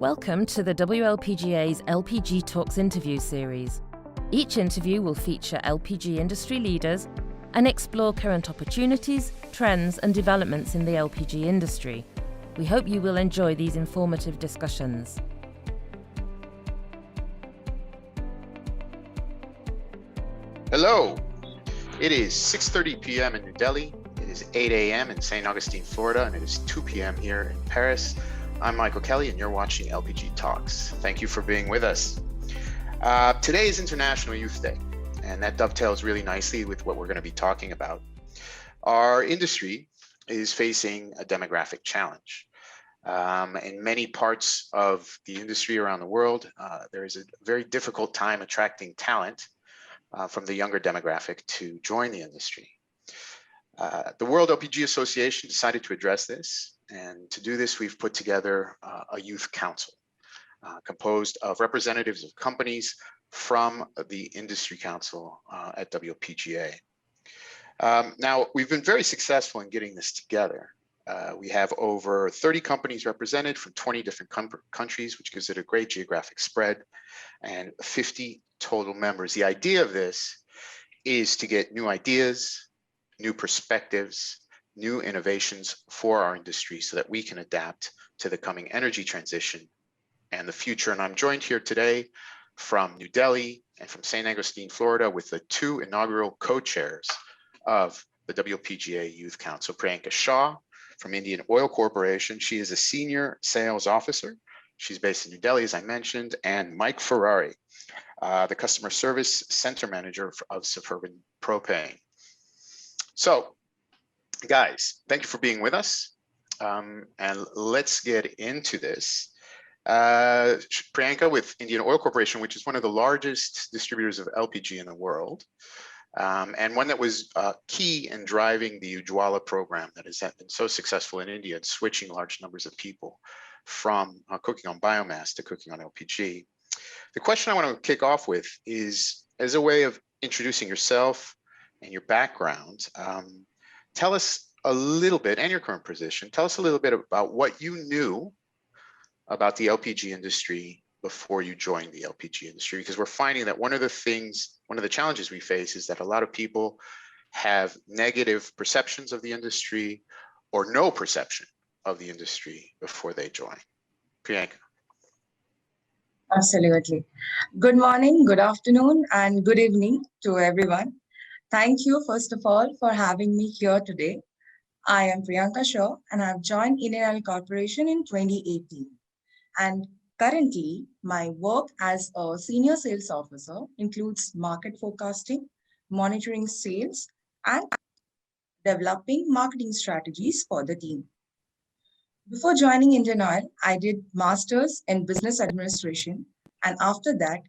Welcome to the WLPGA's LPG Talks interview series. Each interview will feature LPG industry leaders and explore current opportunities, trends and developments in the LPG industry. We hope you will enjoy these informative discussions. Hello, it is 6:30 p.m. in New Delhi, it is 8 a.m. in St. Augustine, Florida, and it is 2 p.m. here in Paris. I'm Michael Kelly and you're watching LPG Talks. Thank you for being with us. Today is International Youth Day, and that dovetails really nicely with what we're going to be talking about. Our industry is facing a demographic challenge. In many parts of the industry around the world, there is a very difficult time attracting talent from the younger demographic to join the industry. The World LPG Association decided to address this, and to do this, we've put together a youth council composed of representatives of companies from the industry council at WLPGA. Now, we've been very successful in getting this together. We have over 30 companies represented from 20 different countries, which gives it a great geographic spread, and 50 total members. The idea of this is to get new ideas, new perspectives, new innovations for our industry so that we can adapt to the coming energy transition and the future. And I'm joined here today from New Delhi and from St. Augustine, Florida, with the two inaugural co-chairs of the WLPGA Youth Council, Priyanka Shah from Indian Oil Corporation. She is a senior sales officer. She's based in New Delhi, as I mentioned, and Mike Ferrari, the customer service center manager of Suburban Propane. So, guys, thank you for being with us. And let's get into this. Priyanka with Indian Oil Corporation, which is one of the largest distributors of LPG in the world, and one that was key in driving the Ujwala program that has been so successful in India and switching large numbers of people from cooking on biomass to cooking on LPG. The question I want to kick off with is, as a way of introducing yourself and your background, tell us a little bit, and your current position, tell us a little bit about what you knew about the LPG industry before you joined the LPG industry, because we're finding that one of the challenges we face is that a lot of people have negative perceptions of the industry or no perception of the industry before they join. Priyanka. Absolutely. Good morning, good afternoon, and good evening to everyone. Thank you, first of all, for having me here today. I am Priyanka Shah, and I've joined Indian Oil Corporation in 2018. And currently, my work as a senior sales officer includes market forecasting, monitoring sales, and developing marketing strategies for the team. Before joining Indian Oil, I did Masters in Business Administration, and after that,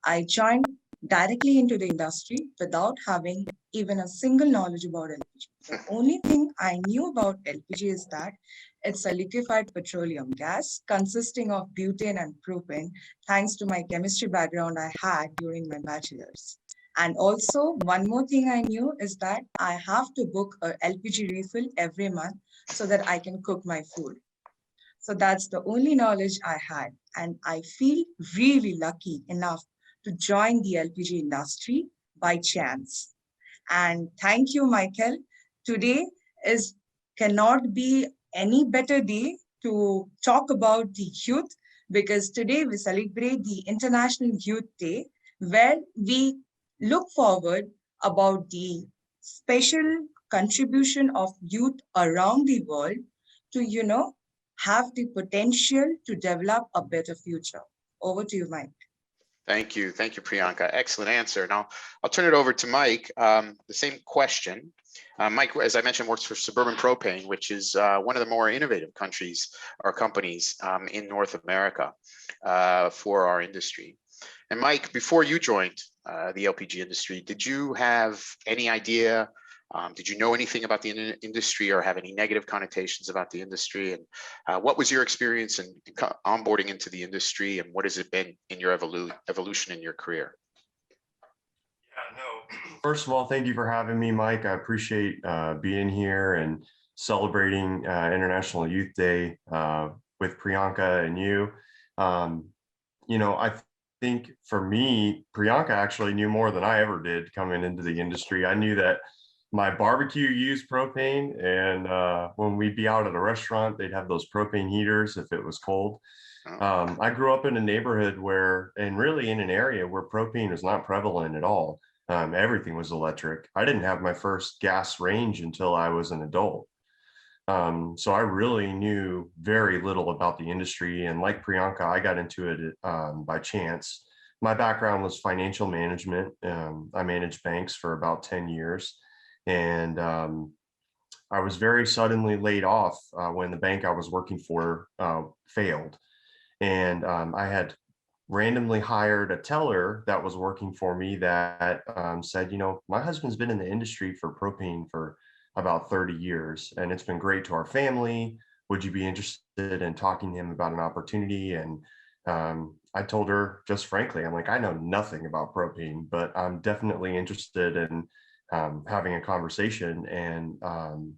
I joined directly into the industry without having even a single knowledge about LPG. The only thing I knew about LPG is that it's a liquefied petroleum gas consisting of butane and propane, thanks to my chemistry background I had during my bachelor's. And also, one more thing I knew is that I have to book a LPG refill every month so that I can cook my food. So that's the only knowledge I had. And I feel really lucky enough to join the LPG industry by chance. And thank you, Michael. Today cannot be any better day to talk about the youth, because today we celebrate the International Youth Day, where we look forward about the special contribution of youth around the world to, have the potential to develop a better future. Over to you, Mike. Thank you, Priyanka. Excellent answer. Now, I'll turn it over to Mike. The same question. Mike, as I mentioned, works for Suburban Propane, which is one of the more innovative companies in North America for our industry. And Mike, before you joined the LPG industry, did you have any idea? Did you know anything about the industry or have any negative connotations about the industry? And what was your experience in onboarding into the industry, and what has it been in your evolution in your career? Yeah, no. First of all, thank you for having me, Mike. I appreciate being here and celebrating International Youth Day with Priyanka and you. Um, I think for me, Priyanka actually knew more than I ever did coming into the industry. I knew that my barbecue used propane, and when we'd be out at a restaurant, they'd have those propane heaters if it was cold. I grew up in a neighborhood and really in an area where propane was not prevalent at all. Everything was electric. I didn't have my first gas range until I was an adult. So I really knew very little about the industry. And like Priyanka, I got into it by chance. My background was financial management. I managed banks for about 10 years. And I was very suddenly laid off when the bank I was working for failed. And I had randomly hired a teller that was working for me that said, my husband's been in the industry for propane for about 30 years, and it's been great to our family. Would you be interested in talking to him about an opportunity? And I told her, just frankly, I'm like, I know nothing about propane, but I'm definitely interested in having a conversation. And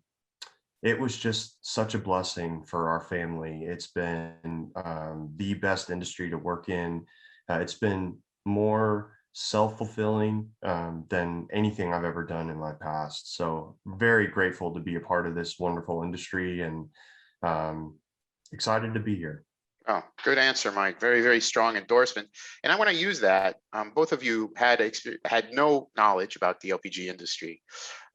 it was just such a blessing for our family. It's been the best industry to work in. It's been more self-fulfilling than anything I've ever done in my past. So very grateful to be a part of this wonderful industry, and excited to be here. Oh, good answer, Mike. Very, very strong endorsement. And I want to use that. Both of you had no knowledge about the LPG industry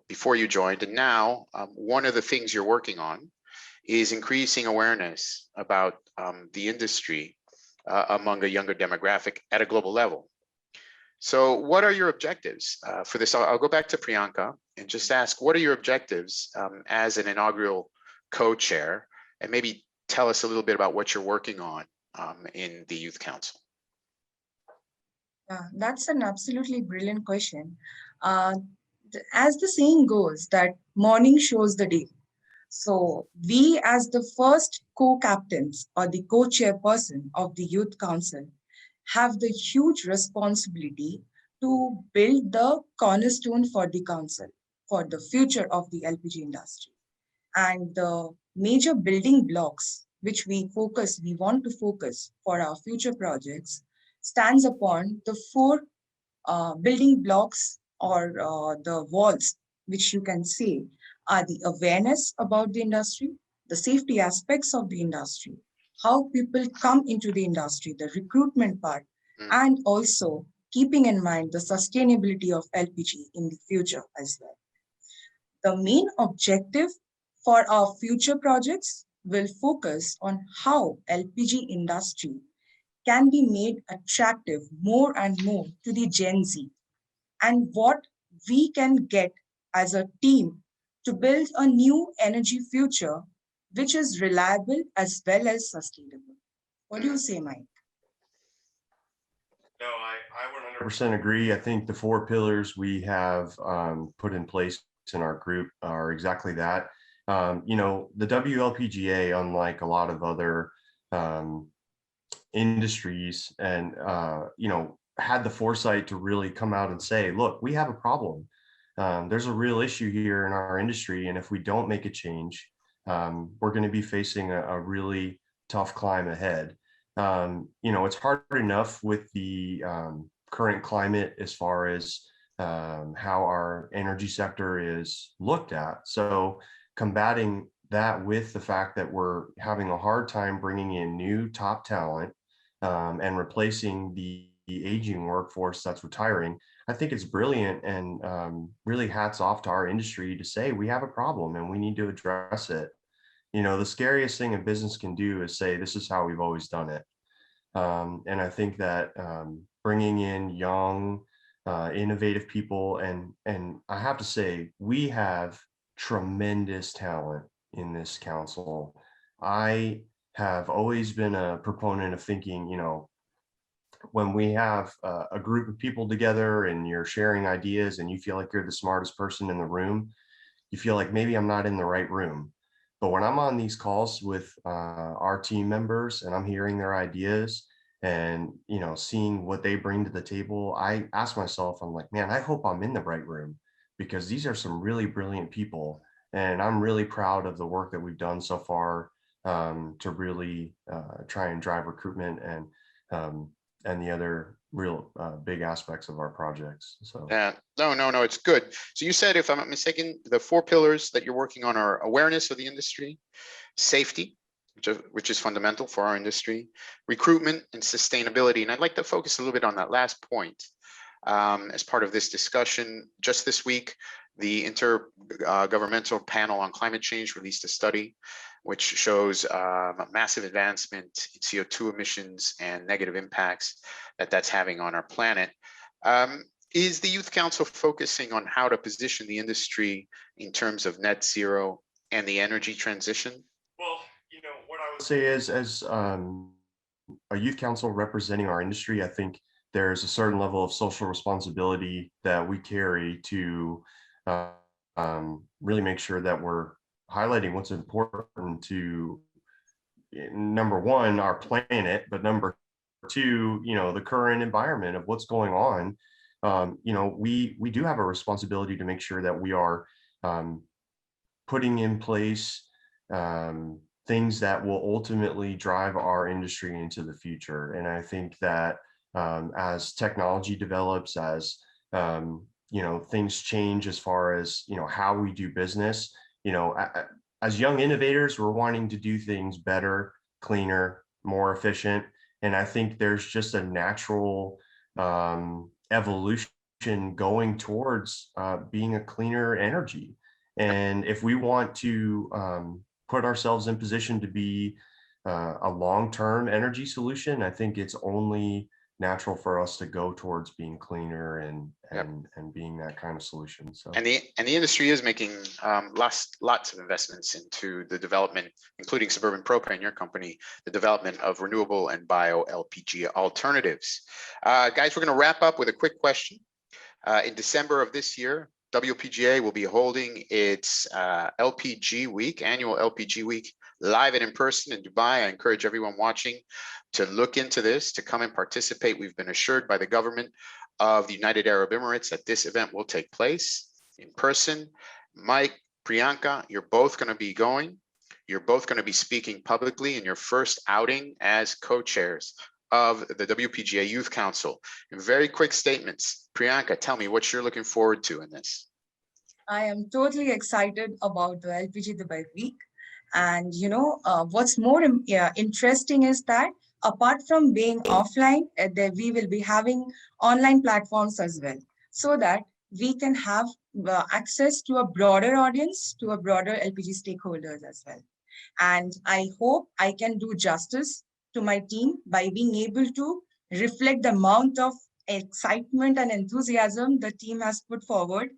before you joined. And now one of the things you're working on is increasing awareness about the industry among a younger demographic at a global level. So what are your objectives for this? I'll go back to Priyanka and just ask, what are your objectives as an inaugural co-chair? And maybe tell us a little bit about what you're working on in the Youth Council. That's an absolutely brilliant question. As the saying goes, that morning shows the day. So we, as the first co-captains or the co-chairperson of the Youth Council, have the huge responsibility to build the cornerstone for the council, for the future of the LPG industry. And the major building blocks which we want to focus for our future projects stands upon the four building blocks or the walls, which you can say are the awareness about the industry, the safety aspects of the industry, how people come into the industry, the recruitment part, and also keeping in mind the sustainability of LPG in the future as well. The main objective for our future projects will focus on how LPG industry can be made attractive more and more to the Gen Z, and what we can get as a team to build a new energy future which is reliable as well as sustainable. What do you say, Mike? No, I 100% agree. I think the four pillars we have put in place in our group are exactly that. The WLPGA, unlike a lot of other industries, and had the foresight to really come out and say, look, we have a problem. There's a real issue here in our industry, and if we don't make a change, we're going to be facing a really tough climb ahead. It's hard enough with the current climate as far as how our energy sector is looked at. So combating that with the fact that we're having a hard time bringing in new top talent and replacing the aging workforce that's retiring, I think it's brilliant, and really hats off to our industry to say we have a problem and we need to address it. The scariest thing a business can do is say, this is how we've always done it. And I think that bringing in young, innovative people, and I have to say, we have tremendous talent in this council. I have always been a proponent of thinking, when we have a group of people together and you're sharing ideas and you feel like you're the smartest person in the room, you feel like maybe I'm not in the right room. But when I'm on these calls with our team members and I'm hearing their ideas and, seeing what they bring to the table, I ask myself, I'm like, man, I hope I'm in the right room, because these are some really brilliant people. And I'm really proud of the work that we've done so far to really try and drive recruitment and the other real big aspects of our projects. So yeah, no, it's good. So you said, if I'm not mistaken, the 4 pillars that you're working on are awareness of the industry, safety, which is fundamental for our industry, recruitment, and sustainability. And I'd like to focus a little bit on that last point. As part of this discussion, just this week, the Intergovernmental Panel on Climate Change released a study which shows a massive advancement in CO2 emissions and negative impacts that that's having on our planet. Is the Youth Council focusing on how to position the industry in terms of net zero and the energy transition? Well, what I would say is, as a youth council representing our industry, I think there's a certain level of social responsibility that we carry to really make sure that we're highlighting what's important to, number one, our planet, but number two, the current environment of what's going on. We do have a responsibility to make sure that we are putting in place things that will ultimately drive our industry into the future. And I think that as technology develops, as things change as far as how we do business, as young innovators, we're wanting to do things better, cleaner, more efficient. And I think there's just a natural evolution going towards being a cleaner energy. And if we want to put ourselves in position to be a long-term energy solution, I think it's only natural for us to go towards being cleaner and being that kind of solution. So and the industry is making lots of investments into the development, including Suburban Propane, your company, the development of renewable and bio LPG alternatives. Guys, we're going to wrap up with a quick question. In December of this year, WLPGA will be holding its LPG week, annual LPG week, live and in person in Dubai. I encourage everyone watching to look into this, to come and participate. We've been assured by the government of the United Arab Emirates that this event will take place in person. Mike, Priyanka, you're both going to be going. You're both going to be speaking publicly in your first outing as co-chairs of the WPGA Youth Council. In very quick statements, Priyanka, tell me what you're looking forward to in this. I am totally excited about the LPG Dubai week. And what's more interesting is that apart from being offline, we will be having online platforms as well, so that we can have access to a broader audience, to a broader LPG stakeholders as well. And I hope I can do justice to my team by being able to reflect the amount of excitement and enthusiasm the team has put forward.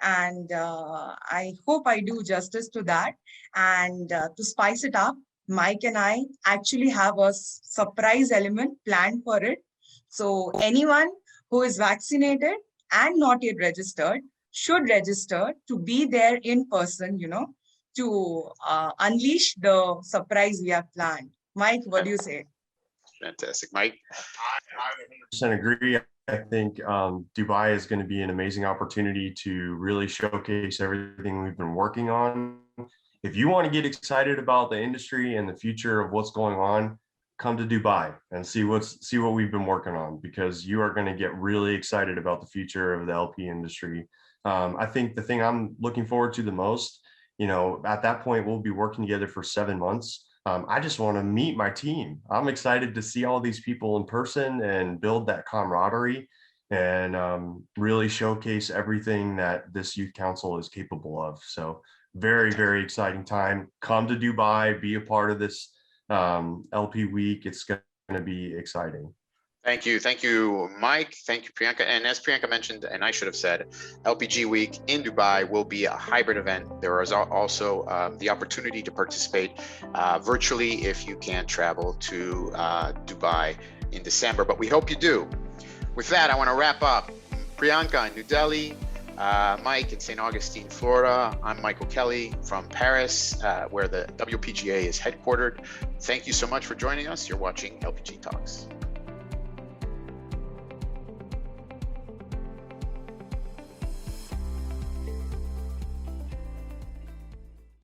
And I hope I do justice to that. And to spice it up, Mike and I actually have a surprise element planned for it. So anyone who is vaccinated and not yet registered should register to be there in person, to unleash the surprise we have planned. Mike, what do you say? Fantastic. Mike? I 100% agree. I think Dubai is going to be an amazing opportunity to really showcase everything we've been working on. If you want to get excited about the industry and the future of what's going on, come to Dubai and see what we've been working on, because you are going to get really excited about the future of the LP industry. I think the thing I'm looking forward to the most, at that point, we'll be working together for 7 months. I just want to meet my team. I'm excited to see all these people in person and build that camaraderie and really showcase everything that this youth council is capable of. So very, very exciting time. Come to Dubai, be a part of this LP week. It's going to be exciting. Thank you, Mike. Thank you, Priyanka. And as Priyanka mentioned, and I should have said, LPG Week in Dubai will be a hybrid event. There is also the opportunity to participate virtually if you can't travel to Dubai in December, but we hope you do. With that, I want to wrap up. Priyanka in New Delhi, Mike in St. Augustine, Florida. I'm Michael Kelly from Paris, where the WPGA is headquartered. Thank you so much for joining us. You're watching LPG Talks.